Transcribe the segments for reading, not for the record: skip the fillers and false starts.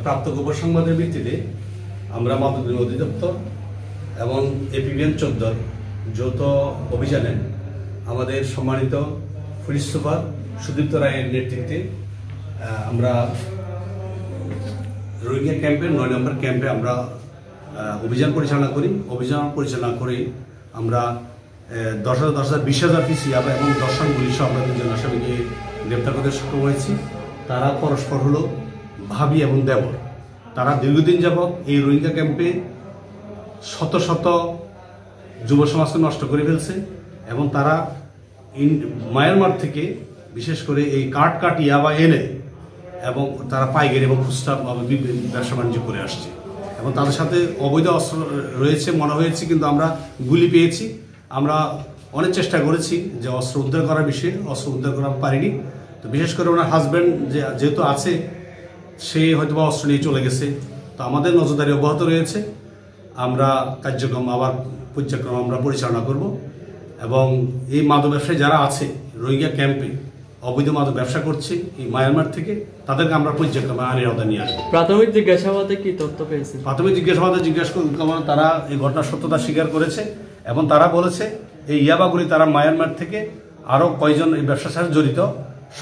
প্রাপ্ত গোপন সংবাদের ভিত্তিতে আমরা মাদক দ্রব্য অধিদপ্তর এবং এপিবিএন 14 যৌথ অভিযানে আমাদের সম্মানিত পুলিশ সুপার সুদীপ্ত রায়ের নেতৃত্বে আমরা রোহিঙ্গা ক্যাম্পে 9 নম্বর ক্যাম্পে আমরা অভিযান পরিচালনা করি। অভিযান পরিচালনা করে আমরা 20,000 পিস ইয়াবা এবং 10 গুলি সহ আমরা 2জন আসামিকে গ্রেপ্তার করতে সক্ষম হয়েছি। তারা পরস্পর হলো ভাবি এবং দেবর। তারা দীর্ঘদিন যাবৎ এই রোহিঙ্গা ক্যাম্পে শত শত যুব সমাজকে নষ্ট করে ফেলছে এবং তারা মায়ানমার থেকে বিশেষ করে এই কাট ইয়াবা এনে এবং তারা পাইকারি এবং খুচরা ব্যবসা বাণিজ্য করে আসছে এবং তাদের সাথে অবৈধ অস্ত্র রয়েছে মনে হয়েছে, কিন্তু আমরা গুলি পেয়েছি। আমরা অনেক চেষ্টা করেছি যে অস্ত্র উদ্ধার করার বিষয়ে, অস্ত্র উদ্ধার করা পারিনি। তো বিশেষ করে ওনার হাজব্যান্ড যেহেতু আছে, সে হয়তো বা অস্ত্র নিয়ে চলে গেছে। তো আমাদের নজরদারি অব্যাহত রয়েছে। আমরা কার্যক্রম আবার পর্যায়ক্রম আমরা পরিচালনা করব এবং এই মাদক ব্যবসায়ী যারা আছে রোহিঙ্গা ক্যাম্পে অবৈধ মাদক ব্যবসা করছে এই মায়ানমার থেকে, তাদেরকে আমরা পর্যায়ক্রমে আইনের আওতায় নিয়ে আসবো। প্রাথমিক জিজ্ঞাসাবাদে কি তথ্য পেয়েছে? প্রাথমিক জিজ্ঞাসাবাদে তারা এই ঘটনার সত্যতা স্বীকার করেছে এবং তারা বলেছে এই ইয়াবাগুলি তারা মায়ানমার থেকে আরও কয়জন এই ব্যবসার সাথে জড়িত,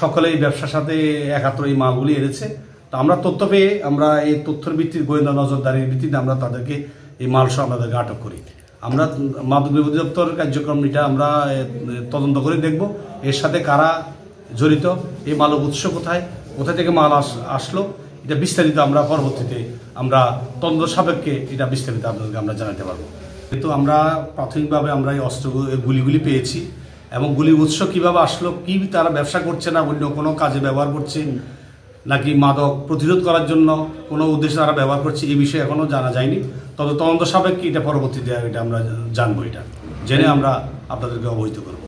সকলে এই ব্যবসার সাথে একাত্র এই মালগুলি এনেছে। তো আমরা তথ্য পেয়ে আমরা এই তথ্যের ভিত্তিতে গোয়েন্দা নজরদারির ভিত্তিতে আমরা তাদেরকে এই মালসহ আমাদেরকে আটক করি। আমরা মাদক দ্রব্য অধিদপ্তর কার্যক্রম এটা আমরা তদন্ত করে দেখব এর সাথে কারা জড়িত, এই মালক উৎস কোথায়, কোথা থেকে মাল আসলো, এটা বিস্তারিত আমরা পরবর্তীতে আমরা তদন্ত সাপেক্ষে এটা বিস্তারিত আপনাদেরকে আমরা জানাতে পারবো। কিন্তু আমরা প্রাথমিকভাবে আমরা এই অস্ত্র গুলিগুলি পেয়েছি এবং গুলির উৎস কীভাবে আসলো, কি তারা ব্যবসা করছে না অন্য কোনো কাজে ব্যবহার করছে নাকি মাদক প্রতিরোধ করার জন্য কোনো উদ্দেশ্যে তারা ব্যবহার করছে, এই বিষয়ে এখনও জানা যায়নি। তবে তদন্ত সাপেক্ষে এটা পরবর্তীতে এটা আমরা জানবো, এটা জেনে আমরা আপনাদেরকে অবহিত করব।